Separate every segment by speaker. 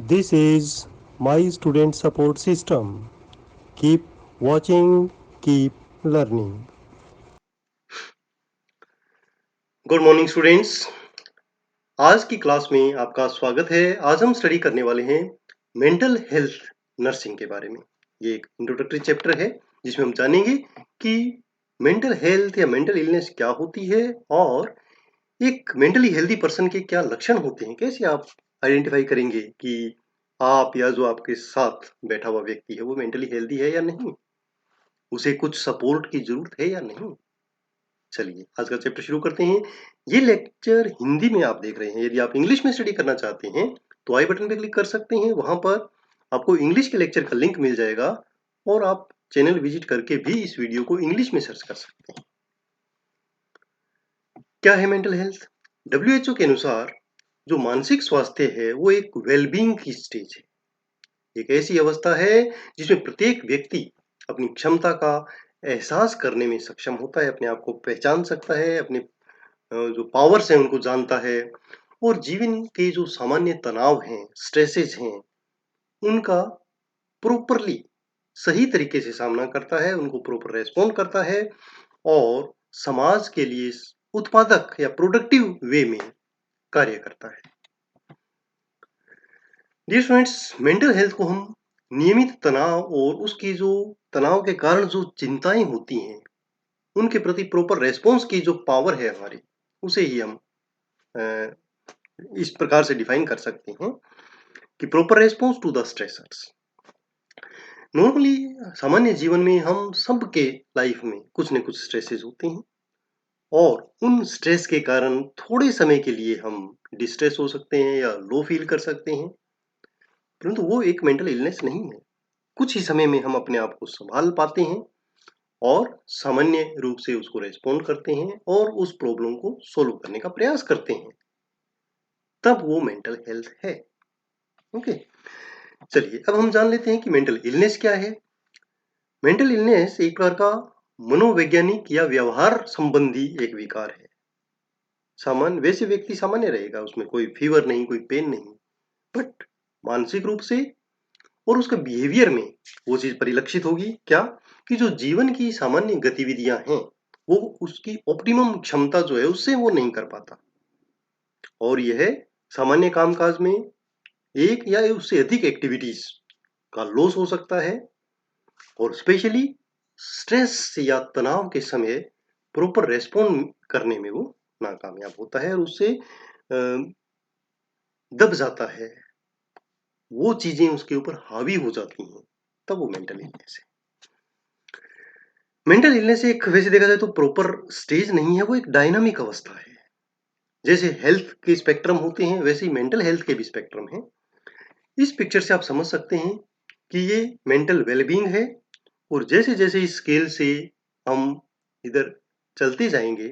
Speaker 1: This is my student support system. Keep watching, keep learning.
Speaker 2: Good morning students. आज की class में आपका स्वागत है। आज हम स्टडी करने वाले हैं मेंटल हेल्थ नर्सिंग के बारे में। ये एक इंट्रोडक्टरी चैप्टर है जिसमें हम जानेंगे कि मेंटल हेल्थ या मेंटल इलनेस क्या होती है और एक मेंटली हेल्दी पर्सन के क्या लक्षण होते हैं। कैसे आप आइडेंटिफाई करेंगे कि आप या जो आपके साथ बैठा हुआ व्यक्ति है वो मेंटली हेल्दी है या नहीं, उसे कुछ सपोर्ट की जरूरत है या नहीं। चलिए आज का चैप्टर शुरू करते हैं। ये लेक्चर हिंदी में आप देख रहे हैं। यदि आप इंग्लिश में स्टडी करना चाहते हैं तो आई बटन पे क्लिक कर सकते हैं। वहां पर आपको इंग्लिश के लेक्चर का लिंक मिल जाएगा और आप चैनल विजिट करके भी इस वीडियो को इंग्लिश में सर्च कर सकते हैं। क्या है मेंटल हेल्थ? WHO के अनुसार जो मानसिक स्वास्थ्य है वो एक वेलबींग की स्टेज है। एक ऐसी अवस्था है जिसमें प्रत्येक व्यक्ति अपनी क्षमता का एहसास करने में सक्षम होता है, अपने आप को पहचान सकता है, अपने जो पावर्स हैं उनको जानता है और जीवन के जो सामान्य तनाव हैं, स्ट्रेसेस हैं, उनका प्रॉपरली सही तरीके से सामना करता है, उनको प्रॉपर रेस्पॉन्ड करता है और समाज के लिए उत्पादक या प्रोडक्टिव वे में कार्य करता है। डियर स्टूडेंट्स, मेंटल हेल्थ को हम नियमित तनाव और उसकी जो तनाव के कारण जो चिंताएं होती हैं उनके प्रति प्रॉपर रेस्पॉन्स की जो पावर है हमारी, उसे ही हम इस प्रकार से डिफाइन कर सकते हैं कि proper response to the stressors. Normally सामान्य जीवन में हम सबके लाइफ में कुछ न कुछ स्ट्रेसेस होते हैं और उन स्ट्रेस के कारण थोड़े समय के लिए हम डिस्ट्रेस हो सकते हैं या लो फील कर सकते हैं, परंतु वो एक मेंटल इलनेस नहीं है। कुछ ही समय में हम अपने आप को संभाल पाते हैं और सामान्य रूप से उसको रेस्पॉन्ड करते हैं और उस प्रॉब्लम को सोल्व करने का प्रयास करते हैं, तब वो मेंटल हेल्थ है। ओके, चलिए अब हम जान लेते हैं कि मेंटल इलनेस क्या है। मेंटल इलनेस एक प्रकार का मनोवैज्ञानिक या व्यवहार संबंधी एक विकार है। सामान्य वैसे व्यक्ति सामान्य रहेगा, उसमें कोई फीवर नहीं, कोई पेन नहीं, बट मानसिक रूप से और उसके बिहेवियर में वो चीज परिलक्षित होगी क्या कि जो जीवन की सामान्य गतिविधियां हैं वो उसकी ऑप्टिमम क्षमता जो है उससे वो नहीं कर पाता और यह सामान्य कामकाज में एक या उससे अधिक एक्टिविटीज का लॉस हो सकता है और स्पेशली स्ट्रेस या तनाव के समय प्रॉपर रेस्पॉन्ड करने में वो नाकामयाब होता है और उससे दब जाता है, वो चीजें उसके ऊपर हावी हो जाती हैं, तब वो मेंटल इलनेस है। मेंटल इलनेस एक वैसे देखा जाए तो प्रॉपर स्टेज नहीं है, वो एक डायनामिक अवस्था है। जैसे हेल्थ के स्पेक्ट्रम होते हैं वैसे ही मेंटल हेल्थ के भी स्पेक्ट्रम है। इस पिक्चर से आप समझ सकते हैं कि ये मेंटल वेलबींग है और जैसे जैसे इस स्केल से हम इधर चलते जाएंगे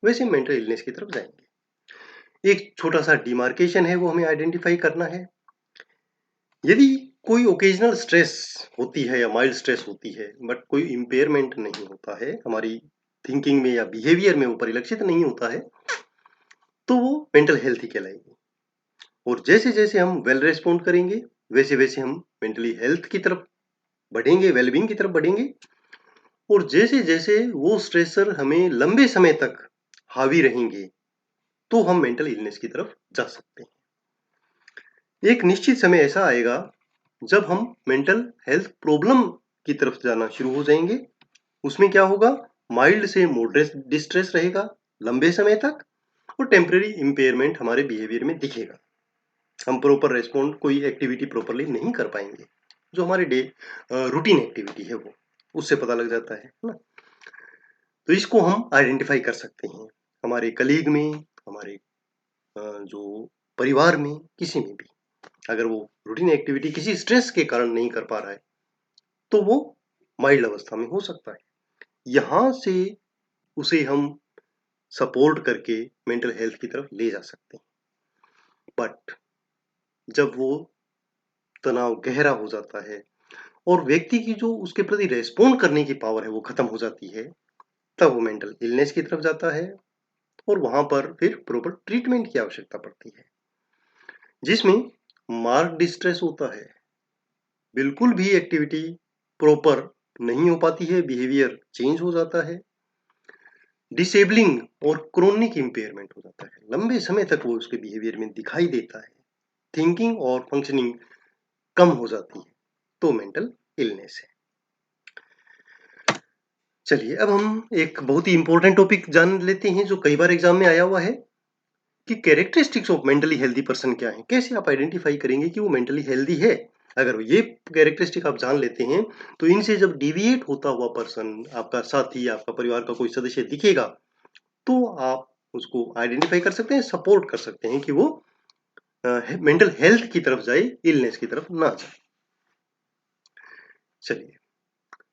Speaker 2: वैसे मेंटल इलनेस की तरफ जाएंगे। एक छोटा सा डिमार्केशन है वो हमें आइडेंटिफाई करना है। यदि कोई ओकेजनल स्ट्रेस होती है या माइल्ड स्ट्रेस होती है बट कोई इम्पेयरमेंट नहीं होता है, हमारी थिंकिंग में या बिहेवियर में वो परिलक्षित नहीं होता है, तो वो मेंटल हेल्थ ही कहलाएगी। और जैसे जैसे हम वेल रेस्पॉन्ड करेंगे वैसे वैसे हम मेंटली हेल्थ की तरफ बढ़ेंगे, वेलबींग की तरफ बढ़ेंगे और जैसे जैसे वो स्ट्रेसर हमें लंबे समय तक हावी रहेंगे तो हम मेंटल इलनेस की तरफ जा सकते हैं। एक निश्चित समय ऐसा आएगा जब हम मेंटल हेल्थ प्रॉब्लम की तरफ जाना शुरू हो जाएंगे। उसमें क्या होगा, माइल्ड से मॉडरेट डिस्ट्रेस रहेगा लंबे समय तक और टेम्परेरी इंपेयरमेंट हमारे बिहेवियर में दिखेगा। हम प्रॉपर रेस्पॉन्ड कोई एक्टिविटी प्रॉपरली नहीं कर पाएंगे, जो हमारे डे रूटीन एक्टिविटी है वो उससे पता लग जाता है ना। तो इसको हम आइडेंटिफाई कर सकते हैं हमारे कलीग में, हमारे जो परिवार में, किसी में भी। अगर वो रूटीन एक्टिविटी किसी स्ट्रेस के कारण नहीं कर पा रहा है तो वो माइल्ड अवस्था में हो सकता है। यहां से उसे हम सपोर्ट करके मेंटल हेल्थ की तरफ ले जा सकते हैं। बट जब वो तनाव गहरा हो जाता है और व्यक्ति की जो उसके प्रति रेस्पॉन्ड करने की पावर है वो खत्म हो जाती है, तब वो मेंटल इलनेस की तरफ जाता है और वहां पर फिर प्रॉपर ट्रीटमेंट की आवश्यकता पड़ती है, जिसमें मार्क डिस्ट्रेस होता है, बिल्कुल भी एक्टिविटी प्रॉपर नहीं हो पाती है, बिहेवियर चेंज हो जाता है, डिसेबलिंग और क्रोनिक इम्पेयरमेंट हो जाता है, लंबे समय तक वो उसके बिहेवियर में दिखाई देता है, थिंकिंग और फंक्शनिंग कम हो जाती है, तो मेंटल इलनेस है। चलिए अब हम एक बहुत ही इंपॉर्टेंट टॉपिक जान लेते हैं जो कई बार एग्जाम में आया हुआ है कि characteristics of mentally healthy person क्या है, कैसे आप आइडेंटिफाई करेंगे कि वो मेंटली हेल्दी है। अगर ये कैरेक्टरिस्टिक आप जान लेते हैं तो इनसे जब डिविएट होता हुआ पर्सन, आपका साथी, आपका परिवार का कोई सदस्य दिखेगा तो आप उसको आइडेंटिफाई कर सकते हैं, सपोर्ट कर सकते हैं कि वो मेंटल हेल्थ की तरफ जाए, इलनेस की तरफ ना जाए। चलिए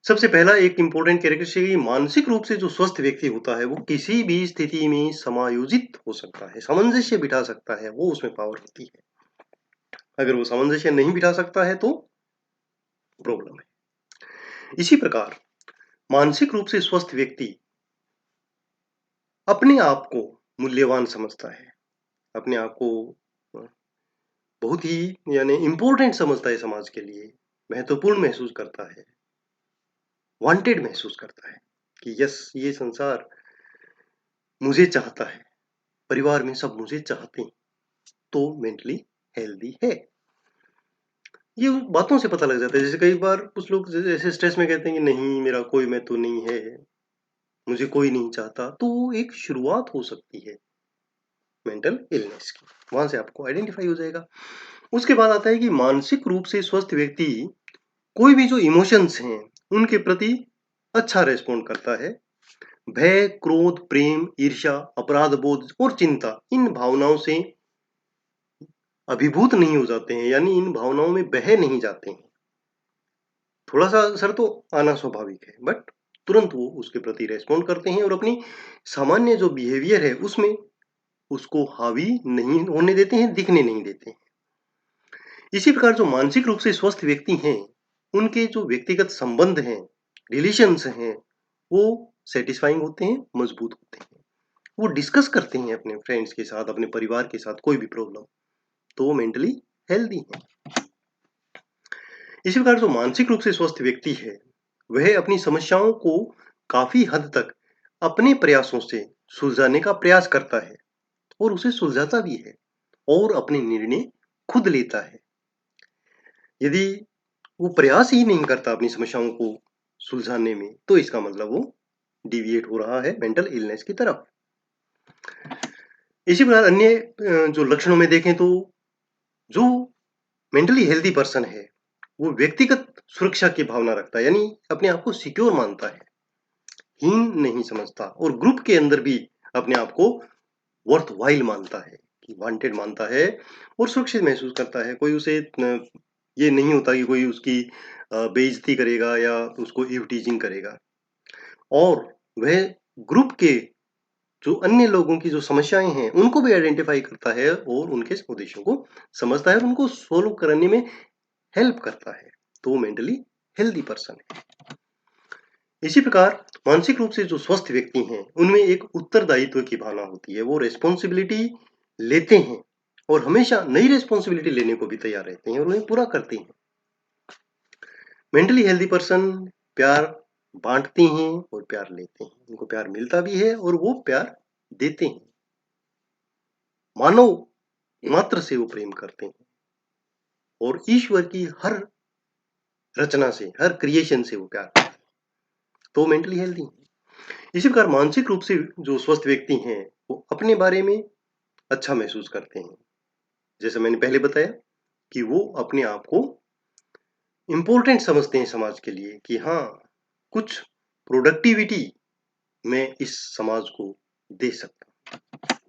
Speaker 2: सबसे पहला एक इंपॉर्टेंट कैरेक्टरिस्टिक है, मानसिक रूप से जो स्वस्थ व्यक्ति होता है वो किसी भी स्थिति में समायोजित हो सकता है, सामंजस्य बिठा सकता है, वो उसमें पावर होती है। अगर वो सामंजस्य नहीं बिठा सकता है तो प्रॉब्लम है। इसी प्रकार मानसिक रूप से स्वस्थ व्यक्ति अपने आप को मूल्यवान समझता है, अपने आप को बहुत ही यानी इंपॉर्टेंट समझता है, समाज के लिए महत्वपूर्ण महसूस करता है, वांटेड महसूस करता है कि यस ये संसार मुझे चाहता है, परिवार में सब मुझे चाहते हैं, तो मेंटली हेल्दी है। ये बातों से पता लग जाता है। जैसे कई बार कुछ लोग जैसे स्ट्रेस में कहते हैं कि नहीं मेरा कोई मैं तो नहीं है, मुझे कोई नहीं चाहता, तो वो एक शुरुआत हो सकती है मेंटल इलनेस की, वहां से आपको आइडेंटिफाई हो जाएगा। उसके बाद आता है कि मानसिक रूप से स्वस्थ व्यक्ति कोई भी जो इमोशंस हैं उनके प्रति अच्छा रेस्पॉन्ड करता है, भय, क्रोध, प्रेम, ईर्ष्या, अपराध बोध और चिंता, इन भावनाओं से अभिभूत नहीं हो जाते हैं, यानी इन भावनाओं में बह नहीं जाते हैं। थोड़ा सा असर तो आना स्वाभाविक है, बट तुरंत वो उसके प्रति रेस्पॉन्ड करते हैं और अपनी सामान्य जो बिहेवियर है उसमें उसको हावी नहीं होने देते हैं, दिखने नहीं देते हैं। इसी प्रकार जो मानसिक रूप से स्वस्थ व्यक्ति हैं उनके जो व्यक्तिगत संबंध हैं, रिलेशंस हैं, वो सेटिस्फाइंग होते हैं, मजबूत होते हैं, वो डिस्कस करते हैं अपने फ्रेंड्स के साथ, अपने परिवार के साथ कोई भी प्रॉब्लम, तो वो मेंटली हेल्दी है। इसी प्रकार जो मानसिक रूप से स्वस्थ व्यक्ति है वह अपनी समस्याओं को काफी हद तक अपने प्रयासों से सुलझाने का प्रयास करता है और उसे सुलझाता भी है और अपने निर्णय खुद लेता है। यदि वो प्रयास ही नहीं करता अपनी समस्याओं को सुलझाने में तो इसका मतलब वो डिविएट हो रहा है मेंटल इलनेस की तरफ। इसी प्रकार अन्य जो लक्षणों में देखें तो जो मेंटली हेल्दी पर्सन है वो व्यक्तिगत सुरक्षा की भावना रखता है, यानी अपने आप को सिक्योर मानता है, हीन नहीं समझता और ग्रुप के अंदर भी अपने आप को वर्थ वाइल मानता है, कि वांटेड मानता है और सुरक्षित महसूस करता है। कोई उसे ये नहीं होता कि कोई उसकी बेइज्जती करेगा या उसको इव टीजिंग करेगा, और वह ग्रुप के जो अन्य लोगों की जो समस्याएं हैं उनको भी आइडेंटिफाई करता है और उनके उद्देश्यों को समझता है और उनको सोल्व करने में हेल्प करता है, तो वो मेंटली हेल्दी पर्सन है। इसी प्रकार मानसिक रूप से जो स्वस्थ व्यक्ति हैं उनमें एक उत्तरदायित्व की भावना होती है, वो रेस्पॉन्सिबिलिटी लेते हैं और हमेशा नई रेस्पॉन्सिबिलिटी लेने को भी तैयार रहते हैं और उन्हें पूरा करते हैं। मेंटली हेल्दी पर्सन प्यार बांटते हैं और प्यार लेते हैं, उनको प्यार मिलता भी है और वो प्यार देते हैं, मानव मात्र से वो प्रेम करते हैं और ईश्वर की हर रचना से, हर क्रिएशन से वो प्यार करते हैं, तो मेंटली हेल्दी है। इसी प्रकार मानसिक रूप से जो स्वस्थ व्यक्ति हैं वो अपने बारे में अच्छा महसूस करते हैं, जैसे मैंने पहले बताया कि वो अपने आप को इम्पोर्टेंट समझते हैं समाज के लिए, कि हाँ कुछ प्रोडक्टिविटी मैं इस समाज को दे सकता हूं।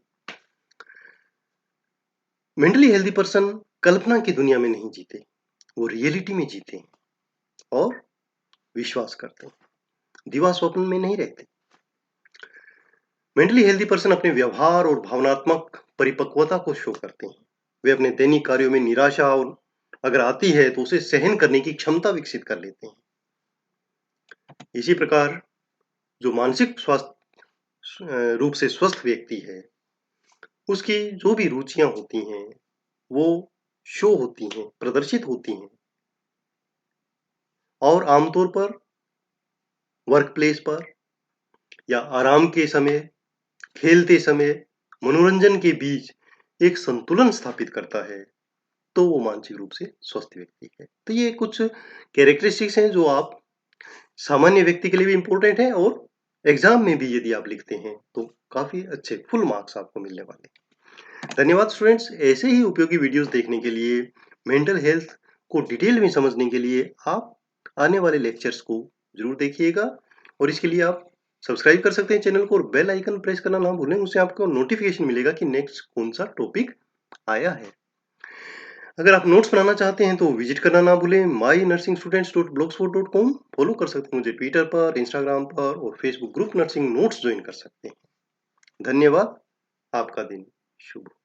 Speaker 2: मेंटली हेल्दी पर्सन कल्पना की दुनिया में नहीं जीते, वो रियलिटी में जीते हैं और विश्वास करते हैं, दिवा स्वप्न में नहीं रहते। मेंटली हेल्दी पर्सन अपने व्यवहार और भावनात्मक परिपक्वता को शो करते हैं, वे अपने दैनिक कार्यों में निराशा और अगर आती है तो उसे सहन करने की क्षमता विकसित कर लेते हैं। इसी प्रकार जो मानसिक स्वास्थ्य रूप से स्वस्थ व्यक्ति है उसकी जो भी रुचियां होती हैं वो शो होती हैं, प्रदर्शित होती हैं और आमतौर पर वर्क प्लेस पर या आराम के समय, खेलते समय, मनोरंजन के बीच एक संतुलन स्थापित करता है, तो वो मानसिक रूप से स्वस्थ व्यक्ति है। तो ये कुछ कैरेक्टरिस्टिक्स हैं जो आप सामान्य व्यक्ति के लिए भी इम्पोर्टेंट है और एग्जाम में भी यदि आप लिखते हैं तो काफ़ी अच्छे फुल मार्क्स आपको मिलने वाले हैं। धन्यवाद स्टूडेंट्स, ऐसे ही उपयोगी वीडियोस देखने के लिए, मेंटल हेल्थ को डिटेल में समझने के लिए आप आने वाले लेक्चर्स को जरूर देखिएगा और इसके लिए आप सब्सक्राइब कर सकते हैं चैनल को और बेल आइकन प्रेस करना ना भूलें, उससे आपको नोटिफिकेशन मिलेगा कि नेक्स्ट कौन सा टॉपिक आया है। अगर आप नोट्स बनाना चाहते हैं तो विजिट करना ना भूलें mynursingstudents.blogspot.com। फॉलो कर सकते हैं मुझे ट्विटर पर, इंस्टाग्राम पर और Facebook group nursing notes join कर सकते हैं। धन्यवाद, आपका दिन शुभ हो।